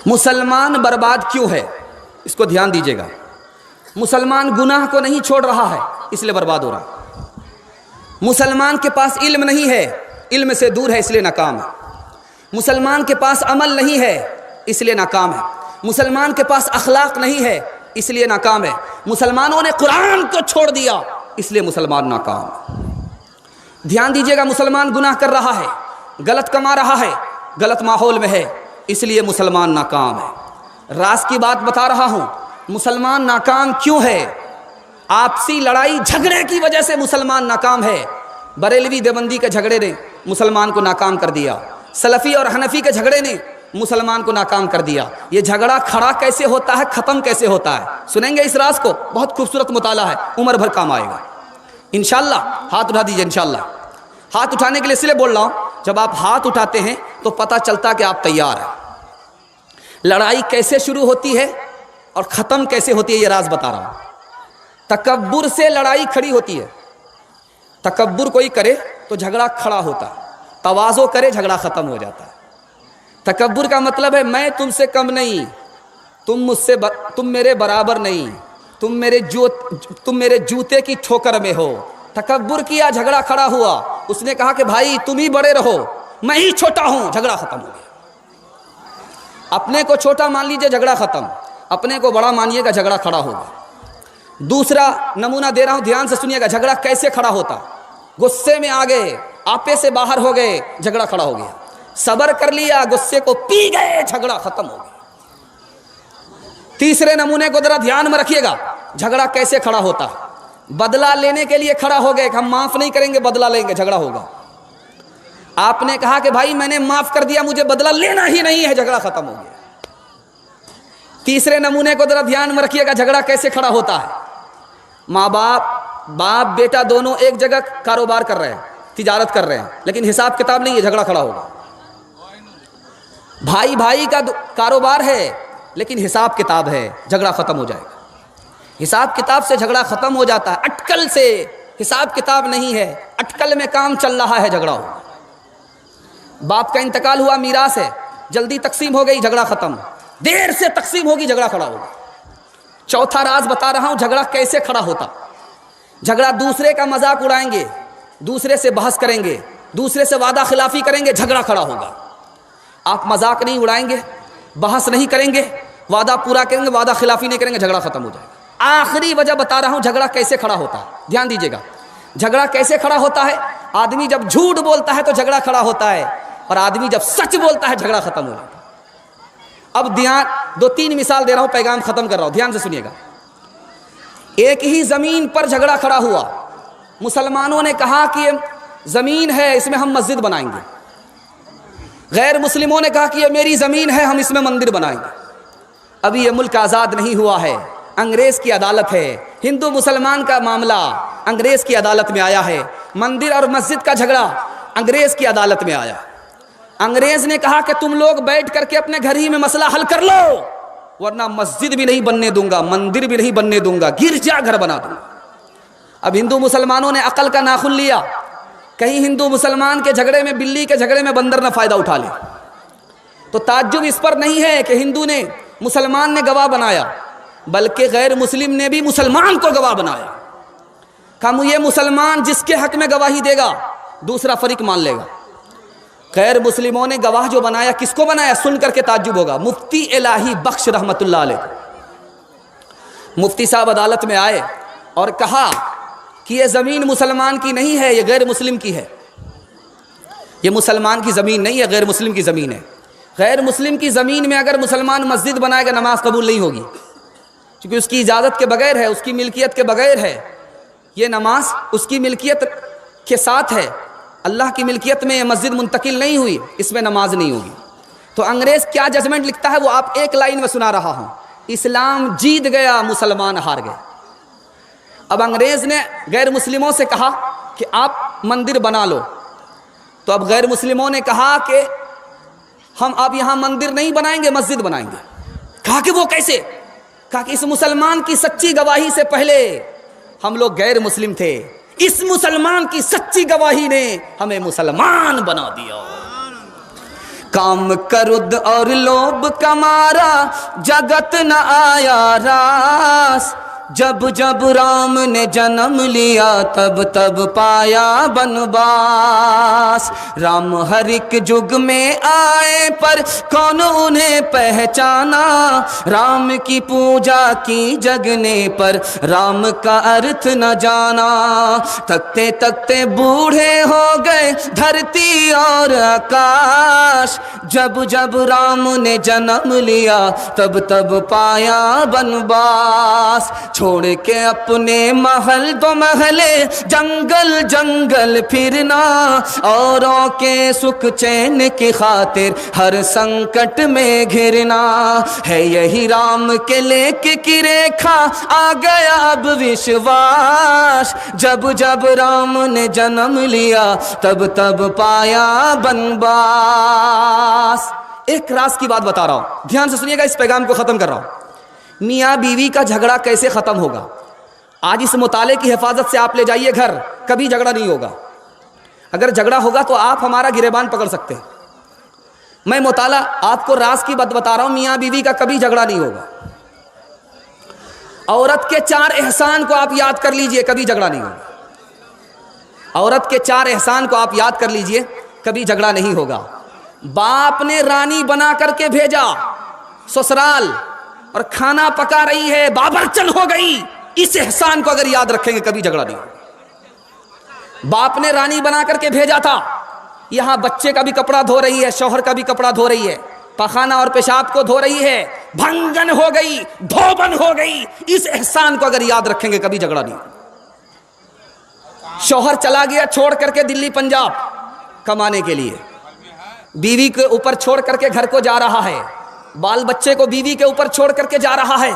مسلمان برباد کیوں ہے؟ اس کو دھیان دیجیے گا۔ مسلمان گناہ کو نہیں چھوڑ رہا ہے اس لیے برباد ہو رہا۔ مسلمان کے پاس علم نہیں ہے، علم سے دور ہے اس لیے ناکام ہے۔ مسلمان کے پاس عمل نہیں ہے اس لیے ناکام ہے۔ مسلمان کے پاس اخلاق نہیں ہے اس لیے ناکام ہے۔ مسلمانوں نے قرآن کو چھوڑ دیا اس لیے مسلمان ناکام ہے۔ دھیان دیجیے گا، مسلمان گناہ کر رہا ہے، غلط کما رہا ہے، غلط ماحول میں ہے، اس لیے مسلمان ناکام ہے۔ راز کی بات بتا رہا ہوں، مسلمان ناکام کیوں ہے؟ آپسی لڑائی جھگڑے کی وجہ سے مسلمان ناکام ہے۔ بریلوی دیوبندی کے جھگڑے نے مسلمان کو ناکام کر دیا، سلفی اور حنفی کے جھگڑے نے مسلمان کو ناکام کر دیا۔ یہ جھگڑا کھڑا کیسے ہوتا ہے، ختم کیسے ہوتا ہے، سنیں گے اس راز کو، بہت خوبصورت مطالعہ ہے، عمر بھر کام آئے گا انشاءاللہ۔ ہاتھ اٹھا دیجئے انشاءاللہ۔ ہاتھ اٹھانے کے لیے اس لیے بول رہا ہوں، جب آپ ہاتھ اٹھاتے ہیں تو پتہ چلتا کہ آپ تیار ہیں۔ لڑائی کیسے شروع ہوتی ہے اور ختم کیسے ہوتی ہے یہ راز بتا رہا ہوں۔ تکبر سے لڑائی کھڑی ہوتی ہے۔ تکبر کوئی کرے تو جھگڑا کھڑا ہوتا ہے، تواضع کرے جھگڑا ختم ہو جاتا ہے۔ تکبر کا مطلب ہے میں تم سے کم نہیں، تم میرے برابر نہیں، تم میرے جوتے کی ٹھوکر میں ہو۔ تکبر کیا، جھگڑا کھڑا ہوا۔ اس نے کہا کہ بھائی تم ہی بڑے رہو، میں ہی چھوٹا ہوں، جھگڑا ختم ہو گیا۔ اپنے کو چھوٹا مان لیجئے، جھگڑا ختم۔ اپنے کو بڑا مانیے گا، جھگڑا کھڑا ہوگا۔ دوسرا نمونہ دے رہا ہوں، دھیان سے سنیے گا، جھگڑا کیسے کھڑا ہوتا۔ غصے میں آ گئے، آپے سے باہر ہو گئے، جھگڑا کھڑا ہو گیا۔ صبر کر لیا، غصے کو پی گئے، جھگڑا ختم ہو گیا۔ تیسرے نمونے کو ذرا دھیان میں رکھیے گا، جھگڑا کیسے کھڑا ہوتا۔ بدلہ لینے کے لیے کھڑا ہو گئے کہ ہم معاف نہیں کریں گے، بدلہ لیں گے، جھگڑا ہوگا۔ آپ نے کہا کہ بھائی میں نے معاف کر دیا، مجھے بدلہ لینا ہی نہیں ہے، جھگڑا ختم ہو گیا۔ تیسرے نمونے کو ذرا دھیان میں رکھیے گا، جھگڑا کیسے کھڑا ہوتا ہے۔ ماں باپ بیٹا دونوں ایک جگہ کاروبار کر رہے ہیں، تجارت کر رہے ہیں، لیکن حساب کتاب نہیں ہے، جھگڑا کھڑا ہوگا۔ بھائی کا کاروبار ہے لیکن حساب کتاب ہے، جھگڑا ختم ہو جائے گا۔ حساب کتاب سے جھگڑا ختم ہو جاتا ہے، اٹکل سے حساب کتاب نہیں ہے، اٹکل میں کام چل رہا ہے، جھگڑا ہوگا۔ باپ کا انتقال ہوا، میراث ہے، جلدی تقسیم ہو گئی، جھگڑا ختم۔ دیر سے تقسیم ہوگی، جھگڑا کھڑا ہوگا۔ چوتھا راز بتا رہا ہوں، جھگڑا کیسے کھڑا ہوتا۔ جھگڑا دوسرے کا مذاق اڑائیں گے، دوسرے سے بحث کریں گے، دوسرے سے وعدہ خلافی کریں گے، جھگڑا کھڑا ہوگا۔ آپ مذاق نہیں اڑائیں گے، بحث نہیں کریں گے، وعدہ پورا کریں گے، وعدہ خلافی نہیں کریں گے، جھگڑا ختم ہو جائے گا۔ آخری وجہ بتا رہا ہوں، جھگڑا کیسے کھڑا ہوتا ہے، دھیان دیجیے گا۔ جھگڑا کیسے کھڑا ہوتا ہے؟ آدمی جب جھوٹ بولتا ہے تو جھگڑا کھڑا ہوتا ہے، اور آدمی جب سچ بولتا ہے جھگڑا ختم ہو جاتا ہے۔ اب دھیان، 2-3 مثال دے رہا ہوں، پیغام ختم کر رہا ہوں، دھیان سے سنیے گا۔ ایک ہی زمین پر جھگڑا کھڑا ہوا۔ مسلمانوں نے کہا کہ یہ زمین ہے، اس میں ہم مسجد بنائیں گے۔ غیر مسلموں نے کہا کہ یہ میری زمین ہے، ہم اس میں مندر بنائیں گے۔ ابھی یہ ملک آزاد نہیں ہوا ہے، انگریز کی عدالت ہے۔ ہندو مسلمان کا معاملہ انگریز کی عدالت میں آیا ہے، مندر اور مسجد کا جھگڑا انگریز کی عدالت میں آیا۔ انگریز نے کہا کہ تم لوگ بیٹھ کر کے اپنے گھر ہی میں مسئلہ حل کر لو، ورنہ مسجد بھی نہیں بننے دوں گا، مندر بھی نہیں بننے دوں گا، گرجا گھر بنا دوں گا۔ اب ہندو مسلمانوں نے عقل کا ناخن لیا، کہیں ہندو مسلمان کے جھگڑے میں، بلی کے جھگڑے میں بندر نہ فائدہ اٹھا لے۔ تو تعجب اس پر نہیں ہے کہ ہندو نے، مسلمان نے گواہ بنایا، بلکہ غیر مسلم نے بھی مسلمان کو گواہ بنایا۔ کہا یہ مسلمان جس کے حق میں گواہی دے گا دوسرا فریق مان لے گا۔ غیر مسلموں نے گواہ جو بنایا، کس کو بنایا؟ سن کر کے تعجب ہوگا، مفتی الہی بخش رحمت اللہ علیہ۔ مفتی صاحب عدالت میں آئے اور کہا کہ یہ زمین مسلمان کی نہیں ہے، یہ غیر مسلم کی ہے۔ یہ مسلمان کی زمین نہیں ہے، غیر مسلم کی زمین ہے۔ غیر مسلم کی زمین میں اگر مسلمان مسجد بنائے گا، نماز قبول نہیں ہوگی، کیونکہ اس کی اجازت کے بغیر ہے، اس کی ملکیت کے بغیر ہے۔ یہ نماز اس کی ملکیت کے ساتھ ہے، اللہ کی ملکیت میں یہ مسجد منتقل نہیں ہوئی، اس میں نماز نہیں ہوگی۔ تو انگریز کیا ججمنٹ لکھتا ہے وہ آپ ایک لائن میں سنا رہا ہوں، اسلام جیت گیا، مسلمان ہار گئے۔ اب انگریز نے غیر مسلموں سے کہا کہ آپ مندر بنا لو، تو اب غیر مسلموں نے کہا کہ ہم اب یہاں مندر نہیں بنائیں گے، مسجد بنائیں گے۔ کہا کہ وہ کیسے؟ کہا کہ اس مسلمان کی سچی گواہی سے پہلے ہم لوگ غیر مسلم تھے، اس مسلمان کی سچی گواہی نے ہمیں مسلمان بنا دیا۔ کام کرد اور لوب کمارا جگت نہ آیا راس، جب جب رام نے جنم لیا تب تب پایا بنواس۔ رام ہر ایک جگ میں آئے پر کون انہیں پہچانا، رام کی پوجا کی جگنے پر رام کا ارتھ نہ جانا۔ تکتے تکتے بوڑھے ہو گئے دھرتی اور آکاش، جب جب رام نے جنم لیا تب تب پایا بنواس۔ چھوڑ کے اپنے محل دو محلے جنگل جنگل پھرنا، اوروں کے سکھ چین کی خاطر ہر سنکٹ میں گھرنا، ہے یہی رام کے لیک کی ریکھا آ گیا اب وشواس، جب جب رام نے جنم لیا تب تب پایا بنواس۔ ایک راز کی بات بتا رہا ہوں، دھیان سے سنیے گا، اس پیغام کو ختم کر رہا ہوں۔ میاں بیوی کا جھگڑا کیسے ختم ہوگا؟ آج اس مطالعے کی حفاظت سے آپ لے جائیے گھر، کبھی جھگڑا نہیں ہوگا۔ اگر جھگڑا ہوگا تو آپ ہمارا گریبان پکڑ سکتے ہیں۔ میں مطالعہ آپ کو راز کی بات بتا رہا ہوں، میاں بیوی کا کبھی جھگڑا نہیں ہوگا۔ عورت کے 4 احسان کو آپ یاد کر لیجئے، کبھی جھگڑا نہیں ہوگا۔ عورت کے 4 احسان کو آپ یاد کر لیجئے، کبھی جھگڑا نہیں ہوگا۔ باپ نے رانی بنا کر کے بھیجا سسرال اور کھانا پکا رہی ہے، بابرچن ہو گئی، اس احسان کو اگر یاد رکھیں گے کبھی جھگڑا نہیں ہوگا۔ باپ نے رانی بنا کر کے بھیجا تھا، یہاں بچے کا بھی کپڑا دھو رہی ہے، شوہر کا بھی کپڑا دھو رہی ہے، پخانہ اور پیشاب کو دھو رہی ہے، بھنگن ہو گئی، دھوبن ہو گئی، اس احسان کو اگر یاد رکھیں گے کبھی جھگڑا نہیں ہوگا۔ شوہر چلا گیا چھوڑ کر کے دلی پنجاب کمانے کے لیے، بیوی کے اوپر چھوڑ کر کے گھر کو جا رہا ہے، بال بچے کو بیوی کے اوپر چھوڑ کر کے جا رہا ہے،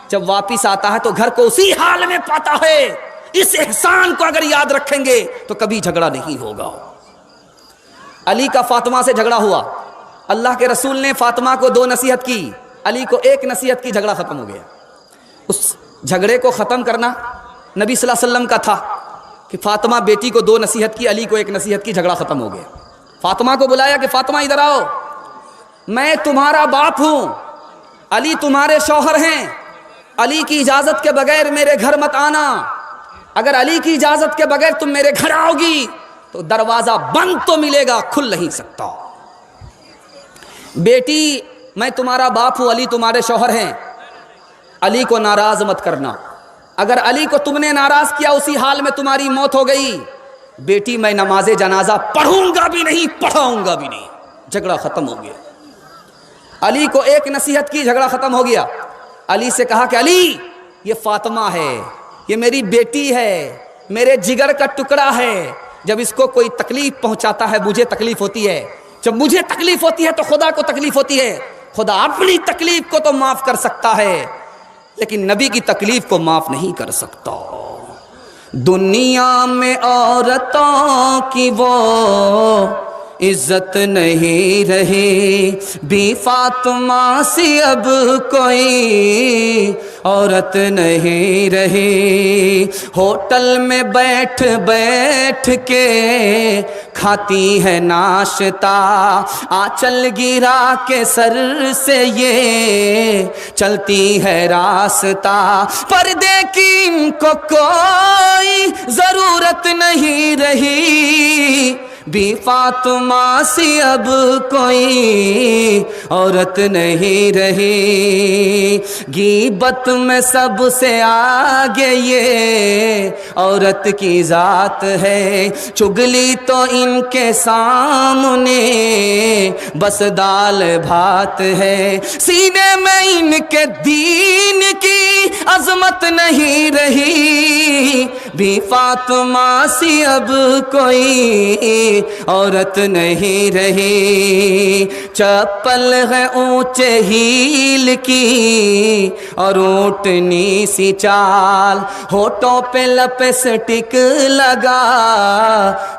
جب واپس آتا ہے تو گھر کو اسی حال میں پاتا ہے۔ اس احسان کو اگر یاد رکھیں گے تو کبھی جھگڑا نہیں ہوگا۔ علی کا فاطمہ سے جھگڑا ہوا، اللہ کے رسول نے فاطمہ کو 2 نصیحت کی، علی کو 1 نصیحت کی، جھگڑا ختم ہو گیا۔ اس جھگڑے کو ختم کرنا نبی صلی اللہ علیہ وسلم کا تھا کہ فاطمہ بیٹی کو 2 نصیحت کی، علی کو 1 نصیحت کی، جھگڑا ختم ہو گیا۔ فاطمہ کو بلایا کہ فاطمہ ادھر آؤ، میں تمہارا باپ ہوں، علی تمہارے شوہر ہیں، علی کی اجازت کے بغیر میرے گھر مت آنا، اگر علی کی اجازت کے بغیر تم میرے گھر آؤ گی تو دروازہ بند تو ملے گا، کھل نہیں سکتا۔ بیٹی میں تمہارا باپ ہوں، علی تمہارے شوہر ہیں، علی کو ناراض مت کرنا، اگر علی کو تم نے ناراض کیا اسی حال میں تمہاری موت ہو گئی۔ بیٹی میں نماز جنازہ پڑھوں گا بھی نہیں، پڑھاؤں گا بھی نہیں۔ جھگڑا ختم ہو گیا۔ علی کو 1 نصیحت کی، جھگڑا ختم ہو گیا۔ علی سے کہا کہ علی یہ فاطمہ ہے، یہ میری بیٹی ہے، میرے جگر کا ٹکڑا ہے، جب اس کو کوئی تکلیف پہنچاتا ہے مجھے تکلیف ہوتی ہے، جب مجھے تکلیف ہوتی ہے تو خدا کو تکلیف ہوتی ہے۔ خدا اپنی تکلیف کو تو معاف کر سکتا ہے لیکن نبی کی تکلیف کو معاف نہیں کر سکتا۔ دنیا میں عورتوں کی وہ عزت نہیں رہی، بی فاطمہ سی اب کوئی عورت نہیں رہی، ہوٹل میں بیٹھ بیٹھ کے کھاتی ہے ناشتہ، آنچل گرا کے سر سے یہ چلتی ہے راستہ، پردے کی ان کو کوئی ضرورت نہیں رہی، بی فاطمہ سی اب کوئی عورت نہیں رہی، غیبت میں سب سے آگے یہ عورت کی ذات ہے، چگلی تو ان کے سامنے بس دال بھات ہے، سینے میں ان کے دین کی عظمت نہیں رہی، بی فاطمہ سی اب کوئی عورت نہیں رہی، چپل ہے اونچے ہیل کی اور اونٹنی سی چال، ہونٹوں پہ لپسٹک لگا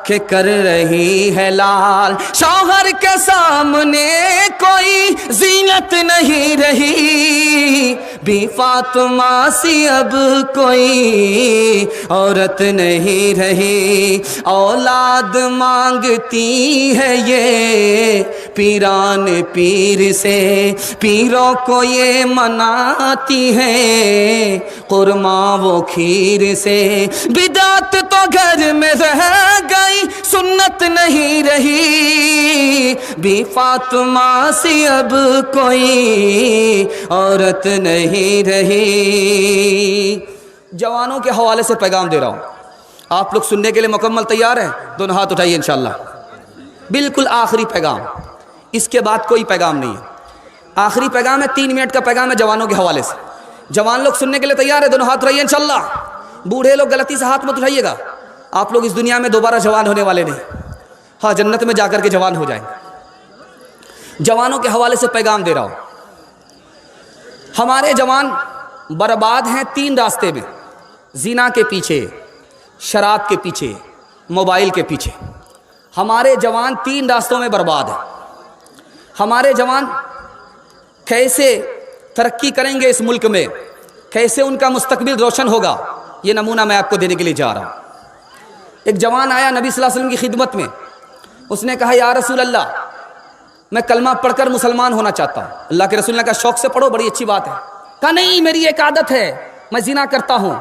کہ کر رہی ہے لال، شوہر کے سامنے کوئی زینت نہیں رہی، بی فاطمہ سی اب کوئی عورت نہیں رہی، اولاد مانگتی ہے یہ پیران پیر سے پیروں کو یہ مناتی ہے، قرمہ وہ کھیر سے بدعت تو گھر میں رہ گئی، سنت نہیں رہی، بی فاطمہ سی اب کوئی عورت نہیں رہی۔ جوانوں کے حوالے سے پیغام دے رہا ہوں، آپ لوگ سننے کے لیے مکمل تیار ہیں؟ دونوں ہاتھ اٹھائیے انشاءاللہ۔ بالکل آخری پیغام، اس کے بعد کوئی پیغام نہیں ہے، آخری پیغام ہے، 3 منٹ کا پیغام ہے جوانوں کے حوالے سے۔ جوان لوگ سننے کے لیے تیار ہیں؟ دونوں ہاتھ اٹھائیے انشاءاللہ۔ بوڑھے لوگ غلطی سے ہاتھ مت اٹھائیے گا، آپ لوگ اس دنیا میں دوبارہ جوان ہونے والے نہیں، ہاں جنت میں جا کر کے جوان ہو جائیں گے۔ جوانوں کے حوالے سے پیغام دے رہا ہوں، ہمارے جوان برباد ہیں 3 راستے میں، زنا کے پیچھے، شراب کے پیچھے، موبائل کے پیچھے۔ ہمارے جوان 3 راستوں میں برباد ہیں۔ ہمارے جوان کیسے ترقی کریں گے اس ملک میں، کیسے ان کا مستقبل روشن ہوگا، یہ نمونہ میں آپ کو دینے کے لیے جا رہا ہوں۔ ایک جوان آیا نبی صلی اللہ علیہ وسلم کی خدمت میں، اس نے کہا یا رسول اللہ میں کلمہ پڑھ کر مسلمان ہونا چاہتا ہوں۔ اللہ کے رسول نے کہا شوق سے پڑھو، بڑی اچھی بات ہے۔ کہا نہیں، میری ایک عادت ہے، میں زنا کرتا ہوں،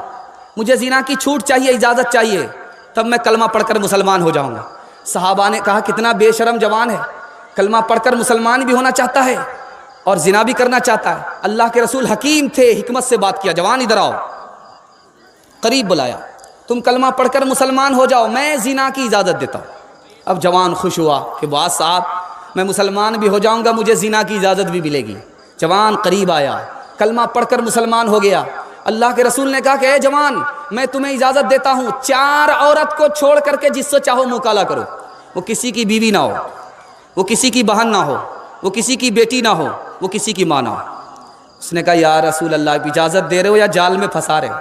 مجھے زنا کی چھوٹ چاہیے، اجازت چاہیے، تب میں کلمہ پڑھ کر مسلمان ہو جاؤں گا۔ صحابہ نے کہا کتنا بے شرم جوان ہے، کلمہ پڑھ کر مسلمان بھی ہونا چاہتا ہے اور زنا بھی کرنا چاہتا ہے۔ اللہ کے رسول حکیم تھے، حکمت سے بات کیا، جوان ادھر آؤ، قریب بلایا، تم کلمہ پڑھ کر مسلمان ہو جاؤ، میں زنا کی اجازت دیتا ہوں۔ اب جوان خوش ہوا کہ بات صاحب میں مسلمان بھی ہو جاؤں گا، مجھے زنا کی اجازت بھی ملے گی۔ جوان قریب آیا، کلمہ پڑھ کر مسلمان ہو گیا۔ اللہ کے رسول نے کہا کہ اے جوان میں تمہیں اجازت دیتا ہوں، 4 عورت کو چھوڑ کر کے جس سے چاہو مکالہ کرو، وہ کسی کی بیوی نہ ہو، وہ کسی کی بہن نہ ہو، وہ کسی کی بیٹی نہ ہو، وہ کسی کی ماں نہ ہو۔ اس نے کہا یا رسول اللہ آپ اجازت دے رہے ہو یا جال میں پھنسا رہے ہو،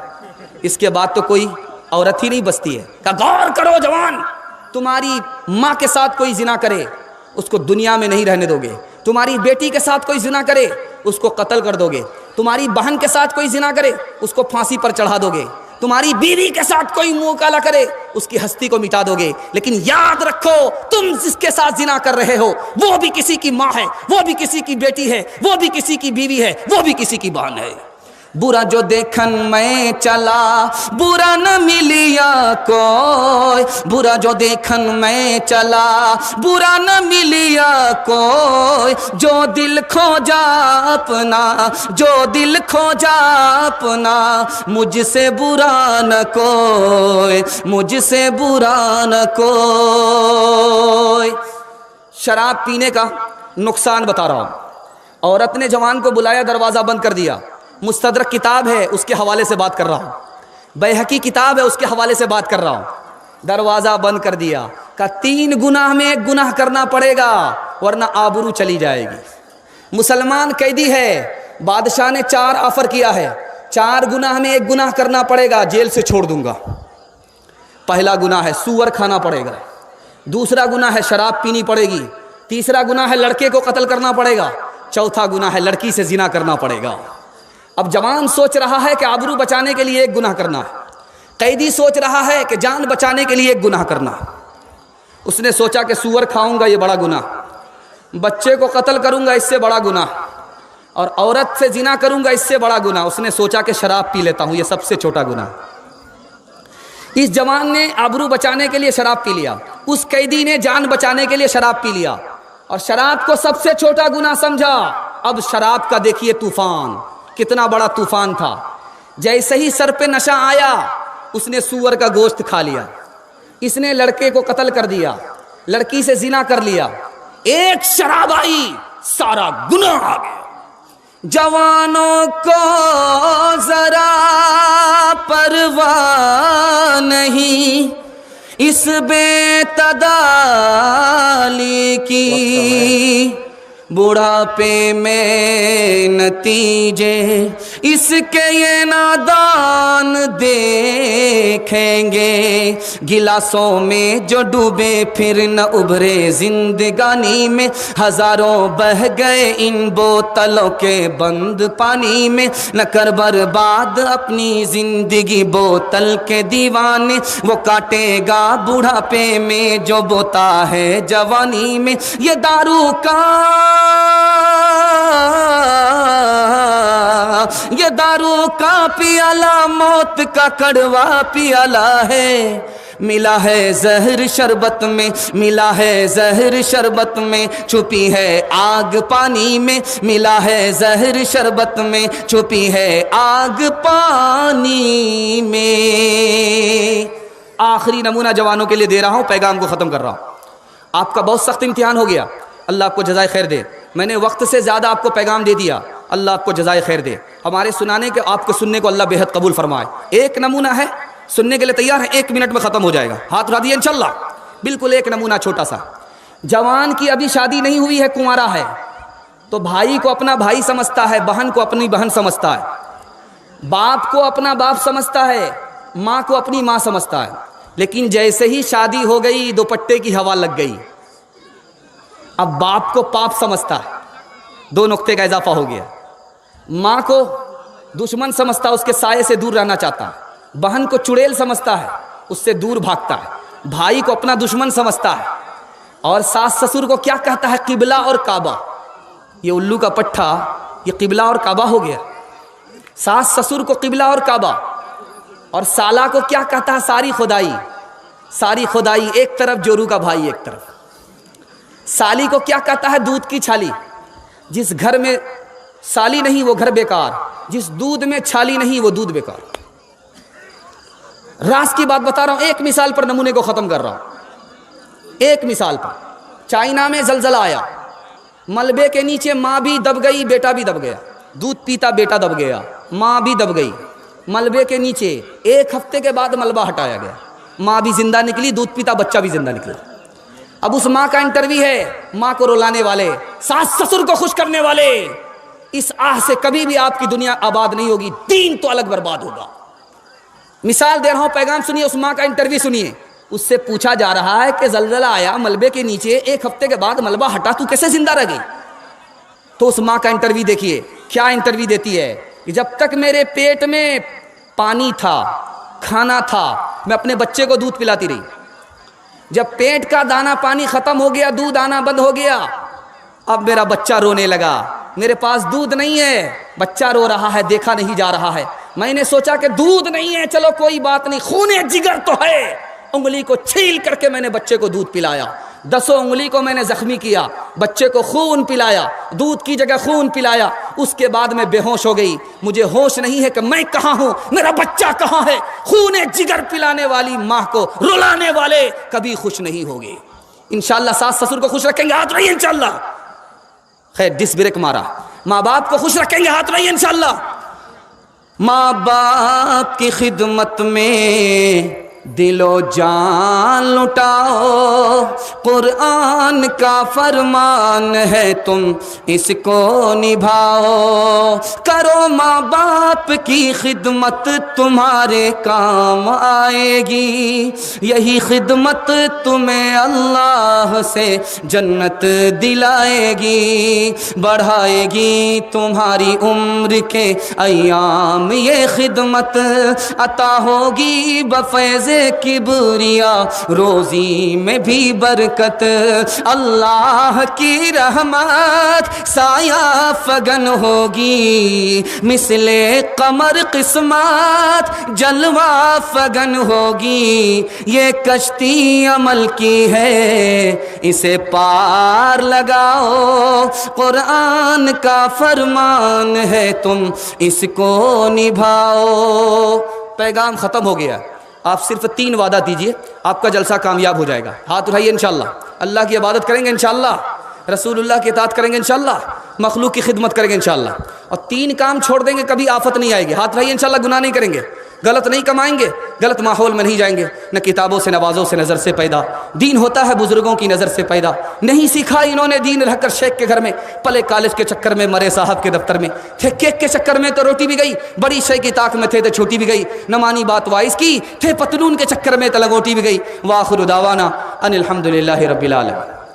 اس کے بعد تو کوئی عورت ہی نہیں بستی ہے۔ کہا غور کرو جوان، تمہاری ماں کے ساتھ کوئی زنا کرے اس کو دنیا میں نہیں رہنے دو گے، تمہاری بیٹی کے ساتھ کوئی زنا کرے اس کو قتل کر دو گے، تمہاری بہن کے ساتھ کوئی زنا کرے اس کو پھانسی پر چڑھا دو گے، تمہاری بیوی کے ساتھ کوئی منہ کالا کرے اس کی ہستی کو مٹا دو گے، لیکن یاد رکھو تم جس کے ساتھ زنا کر رہے ہو وہ بھی کسی کی ماں ہے، وہ بھی کسی کی بیٹی ہے، وہ بھی کسی کی بیوی ہے، وہ بھی کسی کی بہن ہے۔ برا جو دیکھن میں چلا برا نہ ملیا کوئی، برا جو دیکھن میں چلا برا نہ ملیا کوئی، جو دل کھو جا اپنا، جو دل کھو جا اپنا، مجھ سے برا نہ کوئی، مجھ سے برا نہ کوئی۔ شراب پینے کا نقصان بتا رہا ہوں۔ عورت نے جوان کو بلایا، دروازہ بند کر دیا۔ مستدرک کتاب ہے اس کے حوالے سے بات کر رہا ہوں، بیہقی کتاب ہے اس کے حوالے سے بات کر رہا ہوں۔ دروازہ بند کر دیا، کہا 3 گناہ میں 1 گناہ کرنا پڑے گا ورنہ آبرو چلی جائے گی۔ مسلمان قیدی ہے، بادشاہ نے 4 آفر کیا ہے، 4 گناہ میں 1 گناہ کرنا پڑے گا، جیل سے چھوڑ دوں گا۔ پہلا گناہ ہے سور کھانا پڑے گا، دوسرا گناہ ہے شراب پینی پڑے گی، تیسرا گناہ ہے لڑکے کو قتل کرنا پڑے گا، چوتھا گناہ ہے لڑکی سے زنا کرنا پڑے گا۔ اب جوان سوچ رہا ہے کہ آبرو بچانے کے لیے 1 گناہ کرنا ہے، قیدی سوچ رہا ہے کہ جان بچانے کے لیے 1 گناہ کرنا ہے۔ اس نے سوچا کہ سور کھاؤں گا یہ بڑا گناہ، بچے کو قتل کروں گا اس سے بڑا گناہ، اور عورت سے زنا کروں گا اس سے بڑا گناہ۔ اس نے سوچا کہ شراب پی لیتا ہوں، یہ سب سے چھوٹا گناہ۔ اس جوان نے آبرو بچانے کے لیے شراب پی لیا، اس قیدی نے جان بچانے کے لیے شراب پی لیا اور شراب کو سب سے چھوٹا گناہ سمجھا۔ اب شراب کا دیکھیے طوفان، کتنا بڑا طوفان تھا۔ جیسے ہی سر پہ نشہ آیا اس نے سور کا گوشت کھا لیا، اس نے لڑکے کو قتل کر دیا، لڑکی سے زنا کر لیا، ایک شراب آئی سارا گناہ آ گیا۔ جوانوں کو ذرا پرواہ نہیں اس بے تدالی کی، بڑھاپے میں نتیجے اس کے یہ نادان دیکھیں گے، گلاسوں میں جو ڈوبے پھر نہ ابھرے زندگانی میں، ہزاروں بہہ گئے ان بوتلوں کے بند پانی میں، نہ کر برباد اپنی زندگی بوتل کے دیوانے، وہ کاٹے گا بڑھاپے میں جو بوتا ہے جوانی میں، یہ دارو کا یہ دارو کا پیالہ موت کا کڑوا پیالہ ہے، ملا ہے زہر شربت میں، ملا ہے زہر شربت میں، چھپی ہے آگ پانی میں، ملا ہے زہر شربت میں، چھپی ہے آگ پانی میں۔ آخری نمونہ جوانوں کے لیے دے رہا ہوں، پیغام کو ختم کر رہا ہوں۔ آپ کا بہت سخت امتحان ہو گیا، اللہ آپ کو جزائے خیر دے۔ میں نے وقت سے زیادہ آپ کو پیغام دے دیا، اللہ آپ کو جزائے خیر دے۔ ہمارے سنانے کے آپ کے سننے کو اللہ بے حد قبول فرمائے۔ ایک نمونہ ہے، سننے کے لیے تیار ہے؟ 1 منٹ میں ختم ہو جائے گا، ہاتھ اٹھا دیے انشاءاللہ۔ بالکل ایک نمونہ چھوٹا سا، جوان کی ابھی شادی نہیں ہوئی ہے، کنوارا ہے، تو بھائی کو اپنا بھائی سمجھتا ہے، بہن کو اپنی بہن سمجھتا ہے، باپ کو اپنا باپ سمجھتا ہے، ماں کو اپنی ماں سمجھتا ہے۔ لیکن جیسے ہی شادی ہو گئی، دوپٹے کی ہوا لگ گئی، اب باپ کو پاپ سمجھتا ہے، 2 نقطے کا اضافہ ہو گیا۔ ماں کو دشمن سمجھتا ہے، اس کے سائے سے دور رہنا چاہتا ہے، بہن کو چڑیل سمجھتا ہے، اس سے دور بھاگتا ہے، بھائی کو اپنا دشمن سمجھتا ہے، اور ساس سسر کو کیا کہتا ہے؟ قبلہ اور کعبہ۔ یہ الو کا پٹھا، یہ قبلہ اور کعبہ ہو گیا۔ ساس سسر کو قبلہ اور کعبہ، اور سالہ کو کیا کہتا ہے؟ ساری خدائی۔ ساری خدائی ایک طرف، جورو کا بھائی ایک طرف۔ سالی کو کیا کہتا ہے؟ دودھ کی چھالی۔ جس گھر میں سالی نہیں وہ گھر بیکار، جس دودھ میں چھالی نہیں وہ دودھ بیکار۔ راز کی بات بتا رہا ہوں، ایک مثال پر نمونے کو ختم کر رہا ہوں۔ ایک مثال پر، چائنا میں زلزلہ آیا، ملبے کے نیچے ماں بھی دب گئی، بیٹا بھی دب گیا، دودھ پیتا بیٹا دب گیا، ماں بھی دب گئی ملبے کے نیچے۔ 1 ہفتے کے بعد ملبہ ہٹایا گیا، ماں بھی زندہ نکلی، دودھ پیتا بچہ بھی زندہ نکلا۔ اب اس ماں کا انٹرویو ہے، ماں کو رلانے والے، ساس سسر کو خوش کرنے والے۔ اس آہ سے کبھی بھی آپ کی دنیا آباد نہیں ہوگی، دین تو الگ برباد ہوگا۔ مثال دے رہا ہوں، پیغام سنیے، اس ماں کا انٹرویو سنیے۔ اس سے پوچھا جا رہا ہے کہ زلزلہ آیا ملبے کے نیچے، 1 ہفتے کے بعد ملبہ ہٹا، تو کیسے زندہ رہ گئی؟ تو اس ماں کا انٹرویو دیکھیے، کیا انٹرویو دیتی ہے کہ جب تک میرے پیٹ میں پانی تھا، کھانا تھا، میں اپنے بچے کو دودھ پلاتی رہی۔ جب پیٹ کا دانا پانی ختم ہو گیا، دودھ آنا بند ہو گیا، اب میرا بچہ رونے لگا، میرے پاس دودھ نہیں ہے، بچہ رو رہا ہے، دیکھا نہیں جا رہا ہے۔ میں نے سوچا کہ دودھ نہیں ہے، چلو کوئی بات نہیں، خون جگر تو ہے، انگلی کو چھیل کر کے میں نے بچے کو دودھ پلایا، 10 انگلی کو میں نے زخمی کیا، بچے کو خون پلایا، دودھ کی جگہ خون پلایا۔ اس کے بعد میں بے ہوش ہو گئی، مجھے ہوش نہیں ہے کہ میں کہاں ہوں، میرا بچہ کہاں ہے۔ خون جگر پلانے والی ماں کو رلانے والے کبھی خوش نہیں ہوگے۔ انشاءاللہ ساس سسر کو خوش رکھیں گے، ہاتھ رہیے انشاءاللہ۔ خیر ڈس بریک مارا۔ ماں باپ کو خوش رکھیں گے، ہاتھ رہیے انشاءاللہ۔ ماں باپ کی خدمت میں دل و جان لٹاؤ، قرآن کا فرمان ہے تم اس کو نبھاؤ، کرو ماں باپ کی خدمت تمہارے کام آئے گی، یہی خدمت تمہیں اللہ سے جنت دلائے گی، بڑھائے گی تمہاری عمر کے ایام، یہ خدمت عطا ہوگی بفیض کبریا، روزی میں بھی برکت، اللہ کی رحمت سایہ فگن ہوگی، مثل قمر قسمت جلوہ فگن ہوگی، یہ کشتی عمل کی ہے اسے پار لگاؤ، قرآن کا فرمان ہے تم اس کو نبھاؤ۔ پیغام ختم ہو گیا، آپ صرف 3 وعدہ دیجئے، آپ کا جلسہ کامیاب ہو جائے گا۔ ہاتھ اٹھائیے انشاءاللہ، اللہ کی عبادت کریں گے انشاءاللہ، رسول اللہ کی اطاعت کریں گے انشاءاللہ، مخلوق کی خدمت کریں گے انشاءاللہ، اور 3 کام چھوڑ دیں گے کبھی آفت نہیں آئے گی۔ ہاتھ اٹھائیے انشاءاللہ، گناہ نہیں کریں گے۔ غلط نہیں کمائیں گے، غلط ماحول میں نہیں جائیں گے۔ نہ کتابوں سے نوازوں سے نظر سے پیدا، دین ہوتا ہے بزرگوں کی نظر سے پیدا۔ نہیں سیکھا انہوں نے دین رہ کر شیخ کے گھر میں، پلے کالج کے چکر میں، مرے صاحب کے دفتر میں تھے، کیک کے چکر میں تو روٹی بھی گئی، بڑی شے کی طاق میں تھے تو چھوٹی بھی گئی، نہ مانی بات وائس کی، تھے پتلون کے چکر میں تو لنگوٹی بھی گئی۔ وآخر دعوانا ان الحمدللہ رب العالمین۔